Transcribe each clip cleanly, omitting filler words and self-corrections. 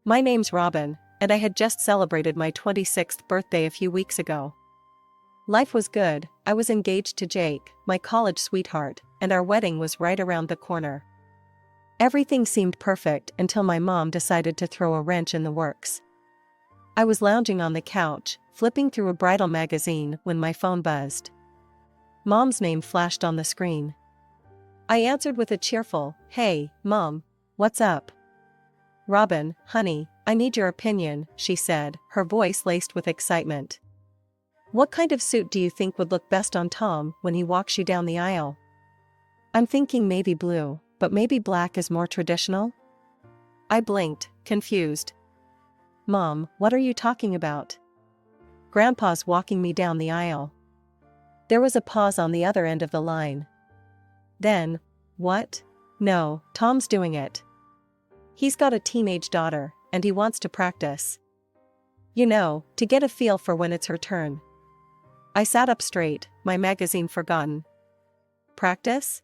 My name's Robin, and I had just celebrated my 26th birthday a few weeks ago. Life was good. I was engaged to Jake, my college sweetheart, and our wedding was right around the corner. Everything seemed perfect until my mom decided to throw a wrench in the works. I was lounging on the couch, flipping through a bridal magazine when my phone buzzed. Mom's name flashed on the screen. I answered with a cheerful, "Hey, Mom, what's up?" "Robin, honey, I need your opinion," she said, her voice laced with excitement. "What kind of suit do you think would look best on Tom when he walks you down the aisle?" "I'm thinking maybe blue, but maybe black is more traditional?" I blinked, confused. "Mom, what are you talking about?" "Grandpa's walking me down the aisle." There was a pause on the other end of the line. Then, "What?" "No, Tom's doing it. He's got a teenage daughter, and he wants to practice. You know, to get a feel for when it's her turn." I sat up straight, my magazine forgotten. "Practice?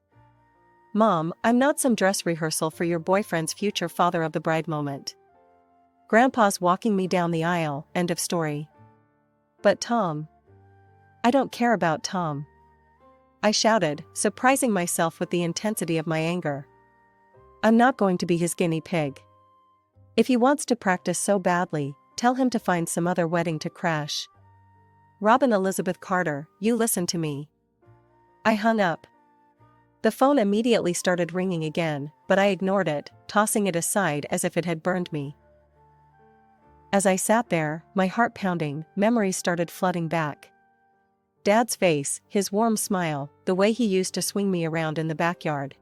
Mom, I'm not some dress rehearsal for your boyfriend's future father of the bride moment. Grandpa's walking me down the aisle, end of story." "But Tom." "I don't care about Tom," I shouted, surprising myself with the intensity of my anger. "I'm not going to be his guinea pig. If he wants to practice so badly, tell him to find some other wedding to crash." "Robin Elizabeth Carter, you listen to me." I hung up. The phone immediately started ringing again, but I ignored it, tossing it aside as if it had burned me. As I sat there, my heart pounding, memories started flooding back. Dad's face, his warm smile, the way he used to swing me around in the backyard.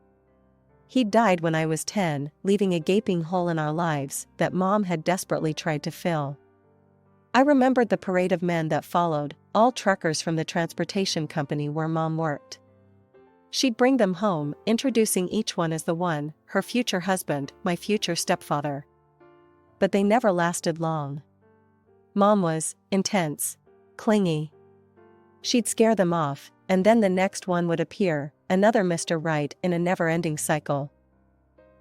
He'd died when I was 10, leaving a gaping hole in our lives that Mom had desperately tried to fill. I remembered the parade of men that followed, all truckers from the transportation company where Mom worked. She'd bring them home, introducing each one as the one, her future husband, my future stepfather. But they never lasted long. Mom was intense, clingy. She'd scare them off, and then the next one would appear, another Mr. Right in a never-ending cycle.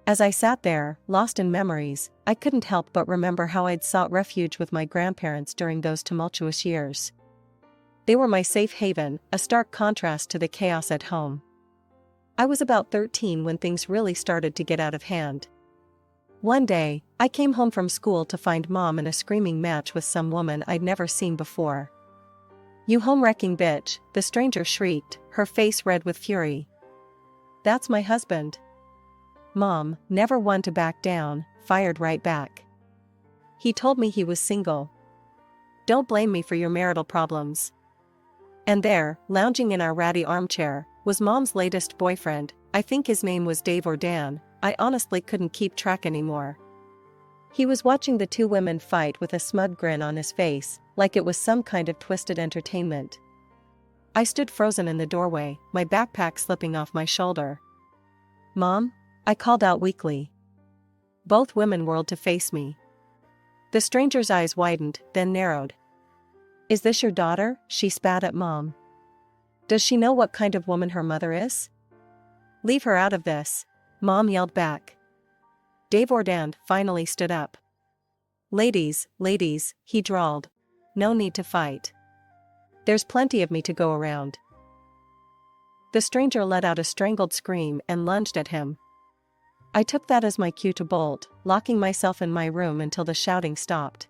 As I sat there, lost in memories, I couldn't help but remember how I'd sought refuge with my grandparents during those tumultuous years. They were my safe haven, a stark contrast to the chaos at home. I was about 13 when things really started to get out of hand. One day, I came home from school to find Mom in a screaming match with some woman I'd never seen before. "You home-wrecking bitch," the stranger shrieked, her face red with fury. "That's my husband." Mom, never one to back down, fired right back. "He told me he was single. Don't blame me for your marital problems." And there, lounging in our ratty armchair, was Mom's latest boyfriend. I think his name was Dave or Dan, I honestly couldn't keep track anymore. He was watching the two women fight with a smug grin on his face, like it was some kind of twisted entertainment. I stood frozen in the doorway, my backpack slipping off my shoulder. "Mom?" I called out weakly. Both women whirled to face me. The stranger's eyes widened, then narrowed. "Is this your daughter?" she spat at Mom. "Does she know what kind of woman her mother is?" "Leave her out of this," Mom yelled back. Dave Ordand finally stood up. Ladies, he drawled. "No need to fight. There's plenty of me to go around." The stranger let out a strangled scream and lunged at him. I took that as my cue to bolt, locking myself in my room until the shouting stopped.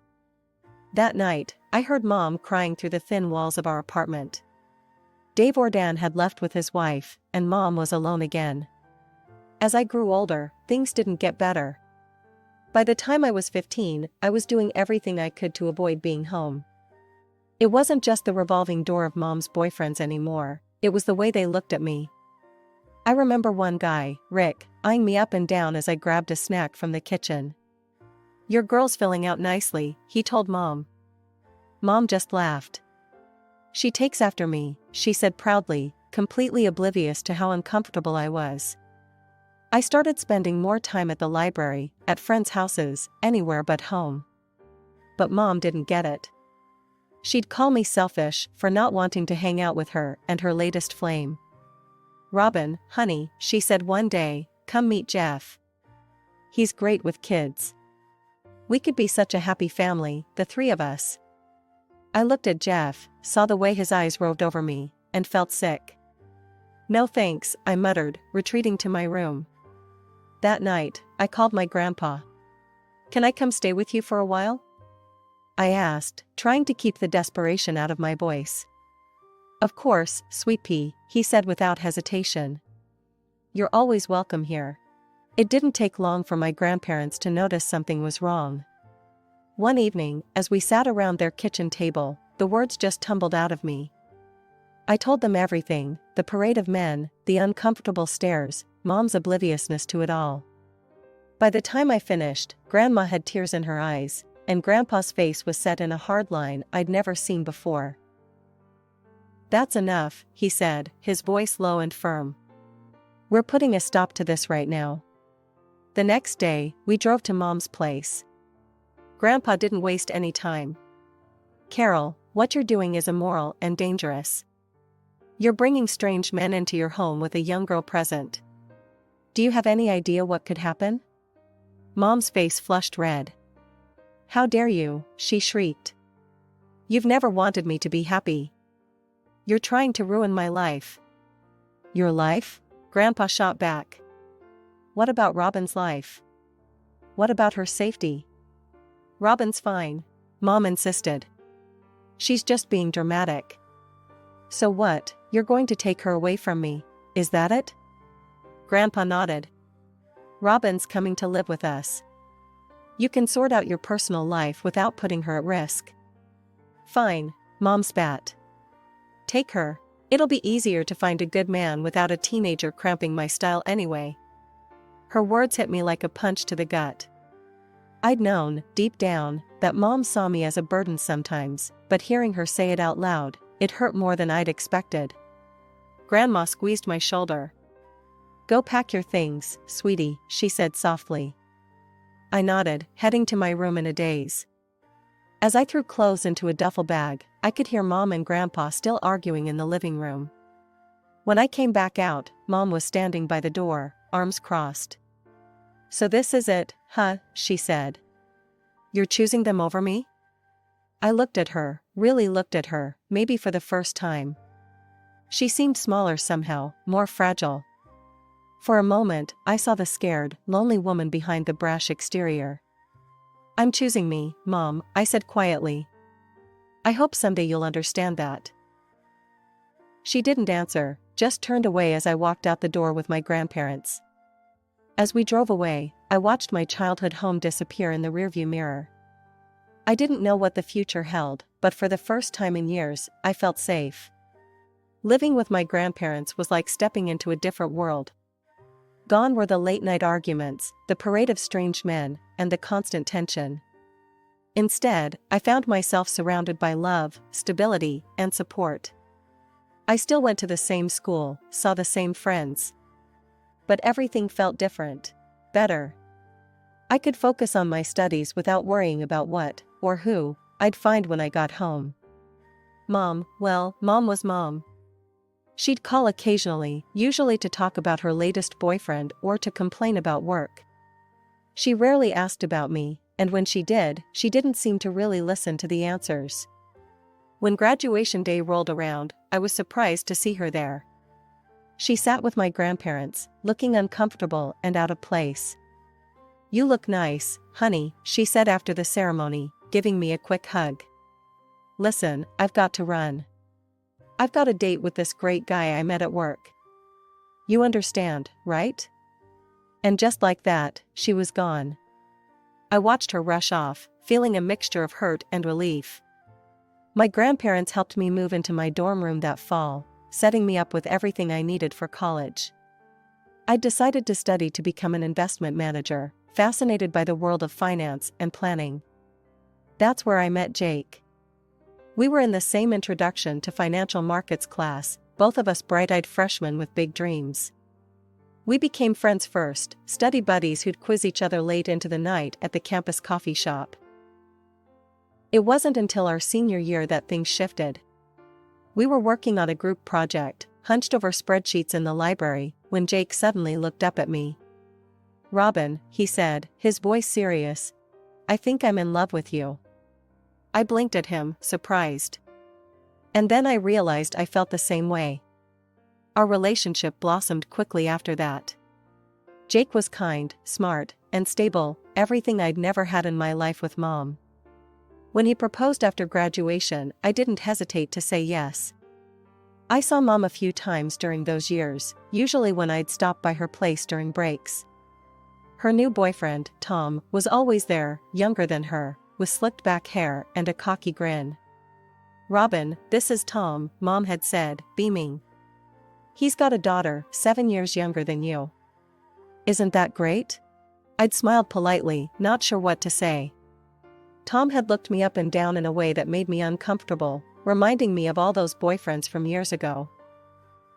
That night, I heard Mom crying through the thin walls of our apartment. Dave Ordand had left with his wife, and Mom was alone again. As I grew older, things didn't get better. By the time I was 15, I was doing everything I could to avoid being home. It wasn't just the revolving door of Mom's boyfriends anymore, it was the way they looked at me. I remember one guy, Rick, eyeing me up and down as I grabbed a snack from the kitchen. "Your girl's filling out nicely," he told Mom. Mom just laughed. "She takes after me," she said proudly, completely oblivious to how uncomfortable I was. I started spending more time at the library, at friends' houses, anywhere but home. But Mom didn't get it. She'd call me selfish for not wanting to hang out with her and her latest flame. "Robin, honey," she said one day, "come meet Jeff. He's great with kids." We could be such a happy family, the three of us. I looked at Jeff, saw the way his eyes roved over me, and felt sick. No thanks, I muttered, retreating to my room. That night, I called my grandpa. Can I come stay with you for a while? I asked, trying to keep the desperation out of my voice. Of course, sweet pea, he said without hesitation. You're always welcome here. It didn't take long for my grandparents to notice something was wrong. One evening, as we sat around their kitchen table, the words just tumbled out of me. I told them everything, the parade of men, the uncomfortable stares, Mom's obliviousness to it all. By the time I finished, Grandma had tears in her eyes, and Grandpa's face was set in a hard line I'd never seen before. That's enough, he said, his voice low and firm. We're putting a stop to this right now. The next day, we drove to Mom's place. Grandpa didn't waste any time. Carol, what you're doing is immoral and dangerous. You're bringing strange men into your home with a young girl present. Do you have any idea what could happen? Mom's face flushed red. How dare you, she shrieked. You've never wanted me to be happy. You're trying to ruin my life. Your life? Grandpa shot back. What about Robin's life? What about her safety? Robin's fine, Mom insisted. She's just being dramatic. So what, you're going to take her away from me, is that it? Grandpa nodded. Robin's coming to live with us. You can sort out your personal life without putting her at risk. Fine, Mom spat. Take her. It'll be easier to find a good man without a teenager cramping my style anyway. Her words hit me like a punch to the gut. I'd known, deep down, that Mom saw me as a burden sometimes, but hearing her say it out loud, it hurt more than I'd expected. Grandma squeezed my shoulder. Go pack your things, sweetie, she said softly. I nodded, heading to my room in a daze. As I threw clothes into a duffel bag, I could hear Mom and Grandpa still arguing in the living room. When I came back out, Mom was standing by the door, arms crossed. So this is it, huh, she said. You're choosing them over me? I looked at her, really looked at her, maybe for the first time. She seemed smaller somehow, more fragile. For a moment, I saw the scared, lonely woman behind the brash exterior. I'm choosing me, Mom, I said quietly. I hope someday you'll understand that. She didn't answer, just turned away as I walked out the door with my grandparents. As we drove away, I watched my childhood home disappear in the rearview mirror. I didn't know what the future held, but for the first time in years, I felt safe. Living with my grandparents was like stepping into a different world. Gone were the late-night arguments, the parade of strange men, and the constant tension. Instead, I found myself surrounded by love, stability, and support. I still went to the same school, saw the same friends. But everything felt different. Better. I could focus on my studies without worrying about what, or who, I'd find when I got home. Mom was Mom. She'd call occasionally, usually to talk about her latest boyfriend or to complain about work. She rarely asked about me, and when she did, she didn't seem to really listen to the answers. When graduation day rolled around, I was surprised to see her there. She sat with my grandparents, looking uncomfortable and out of place. You look nice, honey, she said after the ceremony, giving me a quick hug. Listen, I've got to run. I've got a date with this great guy I met at work. You understand, right? And just like that, she was gone. I watched her rush off, feeling a mixture of hurt and relief. My grandparents helped me move into my dorm room that fall, setting me up with everything I needed for college. I'd decided to study to become an investment manager, fascinated by the world of finance and planning. That's where I met Jake. We were in the same introduction to financial markets class, both of us bright-eyed freshmen with big dreams. We became friends first, study buddies who'd quiz each other late into the night at the campus coffee shop. It wasn't until our senior year that things shifted. We were working on a group project, hunched over spreadsheets in the library, when Jake suddenly looked up at me. Robin, he said, his voice serious. I think I'm in love with you." I blinked at him, surprised. And then I realized I felt the same way. Our relationship blossomed quickly after that. Jake was kind, smart, and stable, everything I'd never had in my life with Mom. When he proposed after graduation, I didn't hesitate to say yes. I saw Mom a few times during those years, usually when I'd stop by her place during breaks. Her new boyfriend, Tom, was always there, younger than her, with slicked back hair and a cocky grin. "Robin, this is Tom," Mom had said, beaming. "He's got a daughter, 7 years younger than you. Isn't that great?" I'd smiled politely, not sure what to say. Tom had looked me up and down in a way that made me uncomfortable, reminding me of all those boyfriends from years ago.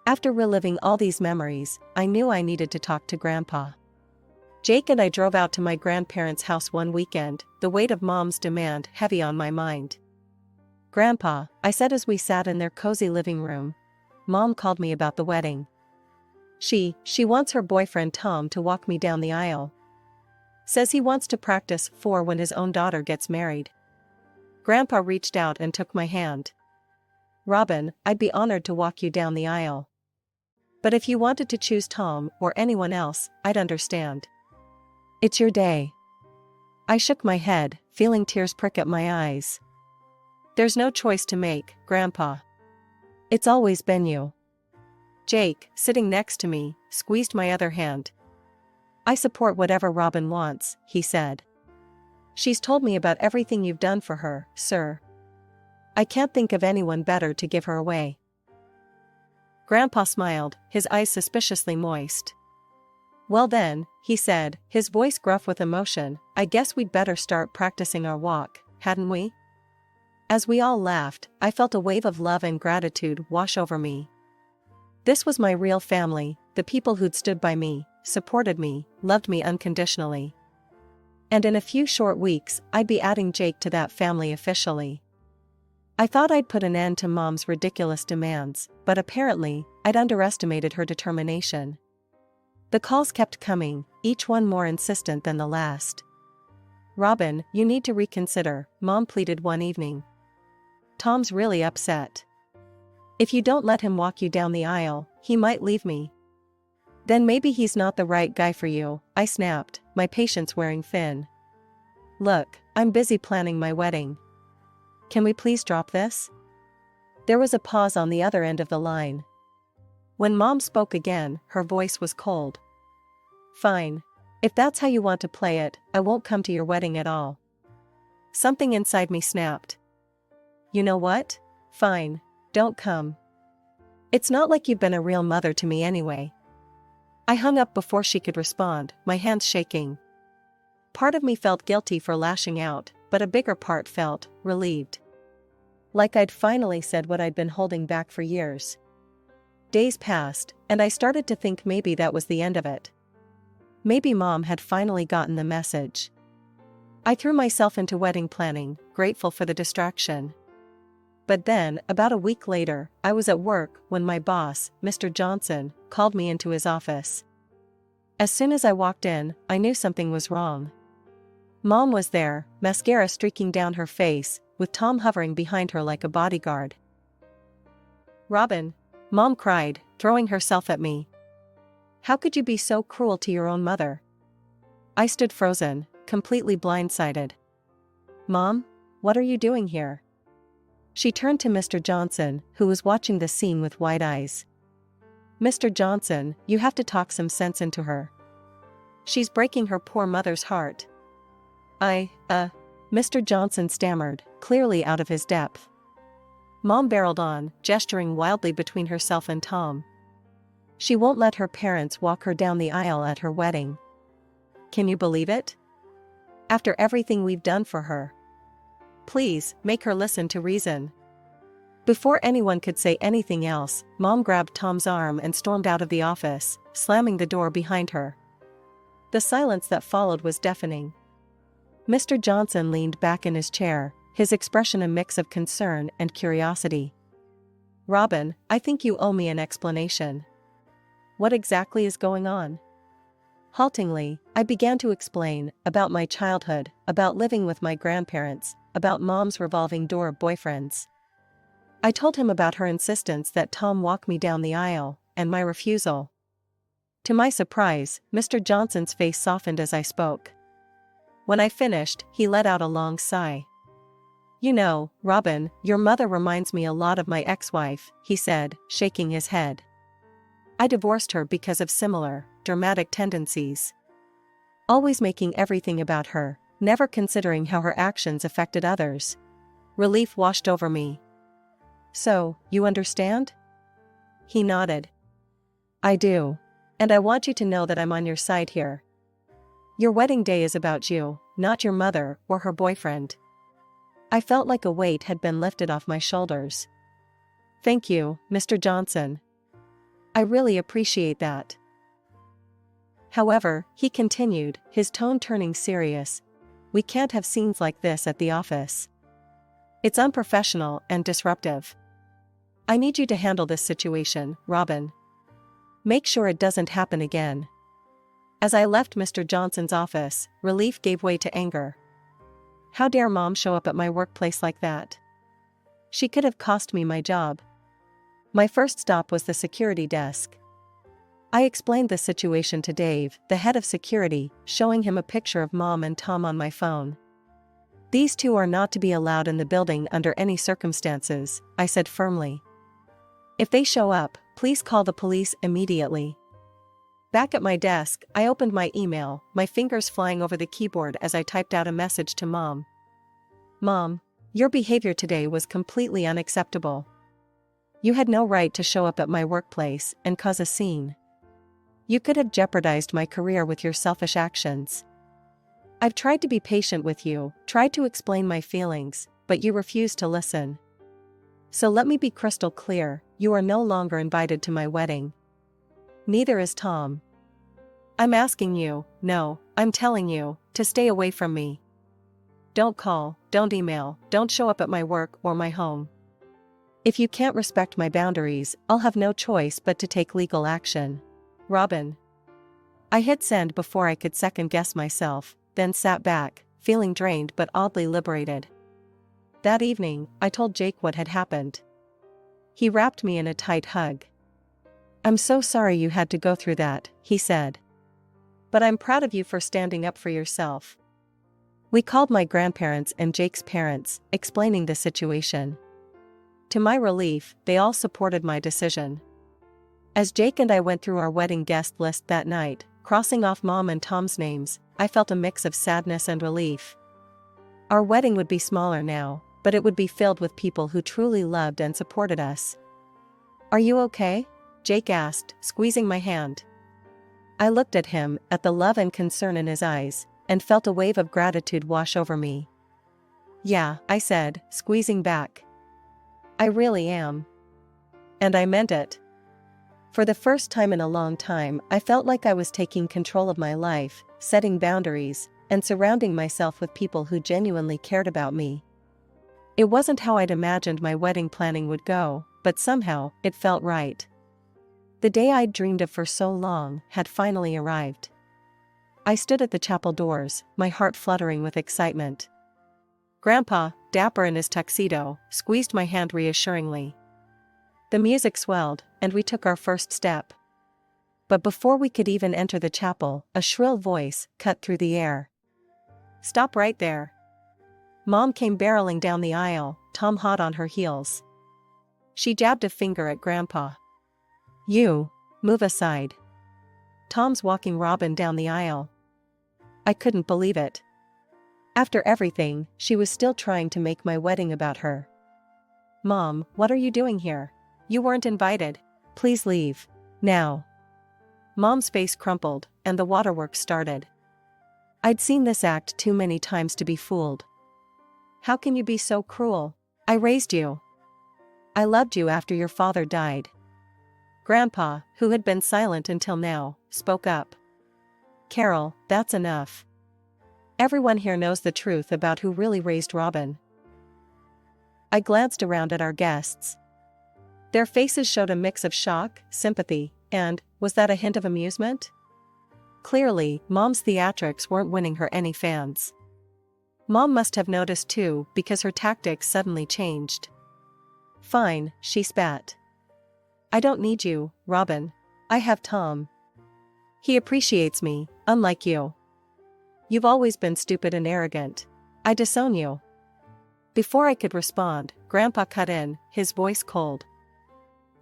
After reliving all these memories, I knew I needed to talk to Grandpa. Jake and I drove out to my grandparents' house one weekend, the weight of Mom's demand heavy on my mind. "Grandpa," I said as we sat in their cozy living room, "Mom called me about the wedding. She wants her boyfriend Tom to walk me down the aisle. Says he wants to practice for when his own daughter gets married." Grandpa reached out and took my hand. "Robin, I'd be honored to walk you down the aisle. But if you wanted to choose Tom or anyone else, I'd understand. It's your day." I shook my head, feeling tears prick at my eyes. "There's no choice to make, Grandpa. It's always been you." Jake, sitting next to me, squeezed my other hand. "I support whatever Robin wants," he said. "She's told me about everything you've done for her, sir. I can't think of anyone better to give her away." Grandpa smiled, his eyes suspiciously moist. "Well then," he said, his voice gruff with emotion, "I guess we'd better start practicing our walk, hadn't we?" As we all laughed, I felt a wave of love and gratitude wash over me. This was my real family, the people who'd stood by me, supported me, loved me unconditionally. And in a few short weeks, I'd be adding Jake to that family officially. I thought I'd put an end to Mom's ridiculous demands, but apparently, I'd underestimated her determination. The calls kept coming, each one more insistent than the last. "Robin, you need to reconsider," Mom pleaded one evening. "Tom's really upset. If you don't let him walk you down the aisle, he might leave me." "Then maybe he's not the right guy for you," I snapped, my patience wearing thin. "Look, I'm busy planning my wedding. Can we please drop this?" There was a pause on the other end of the line. When Mom spoke again, her voice was cold. "Fine. If that's how you want to play it, I won't come to your wedding at all." Something inside me snapped. "You know what? Fine. Don't come. It's not like you've been a real mother to me anyway." I hung up before she could respond, my hands shaking. Part of me felt guilty for lashing out, but a bigger part felt relieved. Like I'd finally said what I'd been holding back for years. Days passed, and I started to think maybe that was the end of it. Maybe Mom had finally gotten the message. I threw myself into wedding planning, grateful for the distraction. But then, about a week later, I was at work when my boss, Mr. Johnson, called me into his office. As soon as I walked in, I knew something was wrong. Mom was there, mascara streaking down her face, with Tom hovering behind her like a bodyguard. "Robin," Mom cried, throwing herself at me. "How could you be so cruel to your own mother?" I stood frozen, completely blindsided. "Mom, what are you doing here?" She turned to Mr. Johnson, who was watching the scene with wide eyes. "Mr. Johnson, you have to talk some sense into her. She's breaking her poor mother's heart." Mr. Johnson stammered, clearly out of his depth. Mom barreled on, gesturing wildly between herself and Tom. "She won't let her parents walk her down the aisle at her wedding. Can you believe it? After everything we've done for her. Please, make her listen to reason." Before anyone could say anything else, Mom grabbed Tom's arm and stormed out of the office, slamming the door behind her. The silence that followed was deafening. Mr. Johnson leaned back in his chair, his expression a mix of concern and curiosity. "Robin, I think you owe me an explanation. What exactly is going on?" Haltingly, I began to explain about my childhood, about living with my grandparents, about Mom's revolving door of boyfriends. I told him about her insistence that Tom walk me down the aisle, and my refusal. To my surprise, Mr. Johnson's face softened as I spoke. When I finished, he let out a long sigh. "You know, Robin, your mother reminds me a lot of my ex-wife," he said, shaking his head. "I divorced her because of similar, dramatic tendencies. Always making everything about her, never considering how her actions affected others." Relief washed over me. "So, you understand?" He nodded. "I do. And I want you to know that I'm on your side here. Your wedding day is about you, not your mother or her boyfriend." I felt like a weight had been lifted off my shoulders. "Thank you, Mr. Johnson. I really appreciate that." However, he continued, his tone turning serious, "We can't have scenes like this at the office. It's unprofessional and disruptive. I need you to handle this situation, Robin. Make sure it doesn't happen again." As I left Mr. Johnson's office, relief gave way to anger. How dare Mom show up at my workplace like that? She could have cost me my job. My first stop was the security desk. I explained the situation to Dave, the head of security, showing him a picture of Mom and Tom on my phone. "These two are not to be allowed in the building under any circumstances," I said firmly. "If they show up, please call the police immediately." Back at my desk, I opened my email, my fingers flying over the keyboard as I typed out a message to Mom. "Mom, your behavior today was completely unacceptable. You had no right to show up at my workplace and cause a scene. You could have jeopardized my career with your selfish actions. I've tried to be patient with you, tried to explain my feelings, but you refused to listen. So let me be crystal clear, you are no longer invited to my wedding. Neither is Tom. I'm asking you, no, I'm telling you, to stay away from me. Don't call, don't email, don't show up at my work or my home. If you can't respect my boundaries, I'll have no choice but to take legal action. Robin." I hit send before I could second-guess myself, then sat back, feeling drained but oddly liberated. That evening, I told Jake what had happened. He wrapped me in a tight hug. "I'm so sorry you had to go through that," he said. "But I'm proud of you for standing up for yourself." We called my grandparents and Jake's parents, explaining the situation. To my relief, they all supported my decision. As Jake and I went through our wedding guest list that night, crossing off Mom and Tom's names, I felt a mix of sadness and relief. Our wedding would be smaller now, but it would be filled with people who truly loved and supported us. "Are you okay?" Jake asked, squeezing my hand. I looked at him, at the love and concern in his eyes, and felt a wave of gratitude wash over me. "Yeah," I said, squeezing back. "I really am. And I meant it." For the first time in a long time, I felt like I was taking control of my life, setting boundaries, and surrounding myself with people who genuinely cared about me. It wasn't how I'd imagined my wedding planning would go, but somehow, it felt right. The day I'd dreamed of for so long had finally arrived. I stood at the chapel doors, my heart fluttering with excitement. Grandpa, dapper in his tuxedo, squeezed my hand reassuringly. The music swelled, and we took our first step. But before we could even enter the chapel, a shrill voice cut through the air. "Stop right there." Mom came barreling down the aisle, Tom hot on her heels. She jabbed a finger at Grandpa. "You, move aside. Tom's walking Robin down the aisle." I couldn't believe it. After everything, she was still trying to make my wedding about her. "Mom, what are you doing here? You weren't invited. Please leave. Now." Mom's face crumpled, and the waterworks started. I'd seen this act too many times to be fooled. "How can you be so cruel? I raised you. I loved you after your father died." Grandpa, who had been silent until now, spoke up. "Carol, that's enough. Everyone here knows the truth about who really raised Robin." I glanced around at our guests. Their faces showed a mix of shock, sympathy, and, was that a hint of amusement? Clearly, Mom's theatrics weren't winning her any fans. Mom must have noticed too, because her tactics suddenly changed. "Fine," she spat. "I don't need you, Robin. I have Tom. He appreciates me, unlike you. You've always been stupid and arrogant. I disown you." Before I could respond, Grandpa cut in, his voice cold.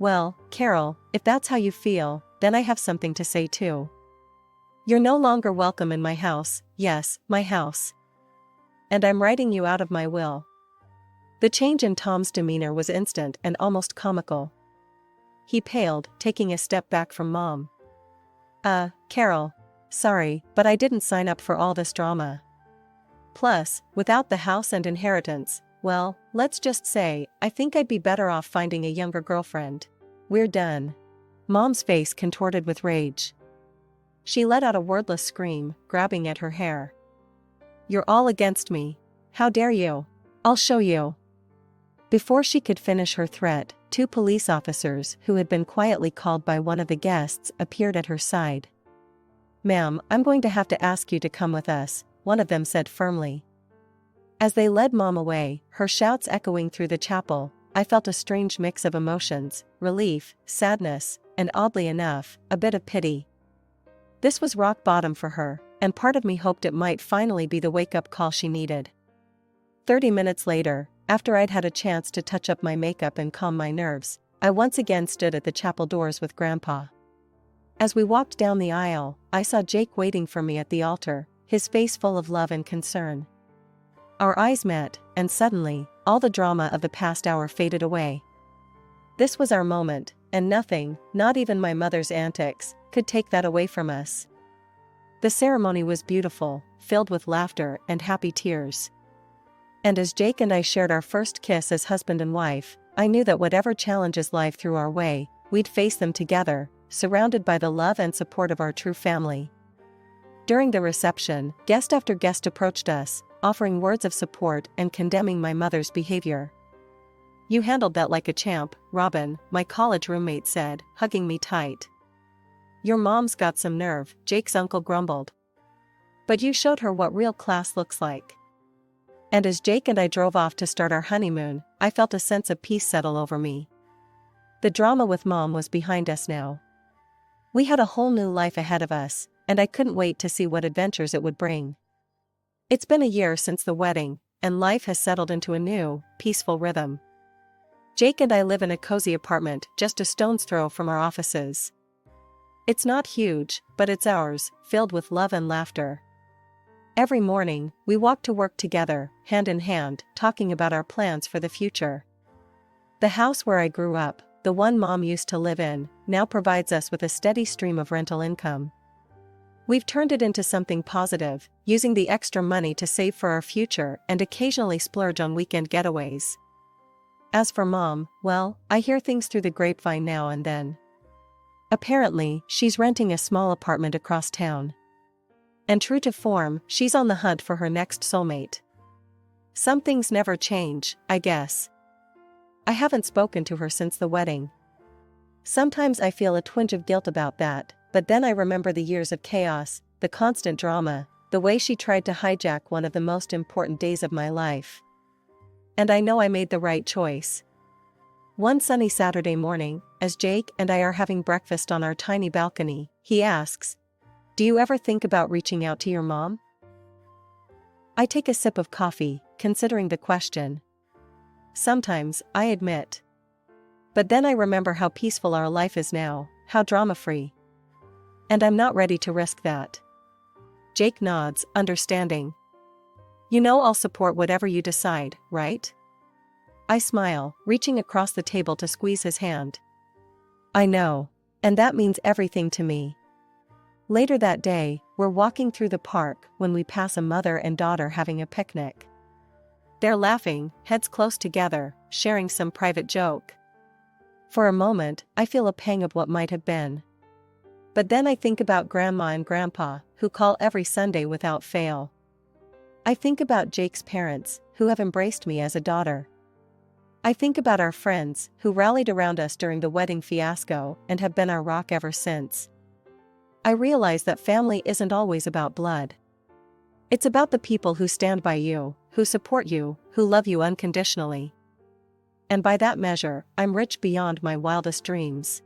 "Well, Carol, if that's how you feel, then I have something to say too. You're no longer welcome in my house, yes, my house. And I'm writing you out of my will." The change in Tom's demeanor was instant and almost comical. He paled, taking a step back from Mom. Carol. Sorry, but I didn't sign up for all this drama. Plus, without the house and inheritance, well, let's just say, I think I'd be better off finding a younger girlfriend. We're done." Mom's face contorted with rage. She let out a wordless scream, grabbing at her hair. "You're all against me. How dare you? I'll show you." Before she could finish her threat, 2 police officers who had been quietly called by one of the guests appeared at her side. "Ma'am, I'm going to have to ask you to come with us," one of them said firmly. As they led Mom away, her shouts echoing through the chapel, I felt a strange mix of emotions, relief, sadness, and oddly enough, a bit of pity. This was rock bottom for her, and part of me hoped it might finally be the wake-up call she needed. 30 minutes later, after I'd had a chance to touch up my makeup and calm my nerves, I once again stood at the chapel doors with Grandpa. As we walked down the aisle, I saw Jake waiting for me at the altar, his face full of love and concern. Our eyes met, and suddenly, all the drama of the past hour faded away. This was our moment, and nothing, not even my mother's antics, could take that away from us. The ceremony was beautiful, filled with laughter and happy tears. And as Jake and I shared our first kiss as husband and wife, I knew that whatever challenges life threw our way, we'd face them together, surrounded by the love and support of our true family. During the reception, guest after guest approached us, offering words of support and condemning my mother's behavior. "You handled that like a champ, Robin," my college roommate said, hugging me tight. "Your mom's got some nerve," Jake's uncle grumbled. "But you showed her what real class looks like." And as Jake and I drove off to start our honeymoon, I felt a sense of peace settle over me. The drama with Mom was behind us now. We had a whole new life ahead of us, and I couldn't wait to see what adventures it would bring. It's been a year since the wedding, and life has settled into a new, peaceful rhythm. Jake and I live in a cozy apartment just a stone's throw from our offices. It's not huge, but it's ours, filled with love and laughter. Every morning, we walk to work together, hand in hand, talking about our plans for the future. The house where I grew up, the one Mom used to live in, now provides us with a steady stream of rental income. We've turned it into something positive, using the extra money to save for our future and occasionally splurge on weekend getaways. As for Mom, well, I hear things through the grapevine now and then. Apparently, she's renting a small apartment across town. And true to form, she's on the hunt for her next soulmate. Some things never change, I guess. I haven't spoken to her since the wedding. Sometimes I feel a twinge of guilt about that, but then I remember the years of chaos, the constant drama, the way she tried to hijack one of the most important days of my life. And I know I made the right choice. One sunny Saturday morning, as Jake and I are having breakfast on our tiny balcony, he asks, "Do you ever think about reaching out to your mom?" I take a sip of coffee, considering the question. Sometimes, I admit. But then I remember how peaceful our life is now, how drama-free. And I'm not ready to risk that. Jake nods, understanding. "You know I'll support whatever you decide, right?" I smile, reaching across the table to squeeze his hand. "I know. And that means everything to me." Later that day, we're walking through the park when we pass a mother and daughter having a picnic. They're laughing, heads close together, sharing some private joke. For a moment, I feel a pang of what might have been. But then I think about Grandma and Grandpa, who call every Sunday without fail. I think about Jake's parents, who have embraced me as a daughter. I think about our friends, who rallied around us during the wedding fiasco and have been our rock ever since. I realize that family isn't always about blood. It's about the people who stand by you, who support you, who love you unconditionally. And by that measure, I'm rich beyond my wildest dreams.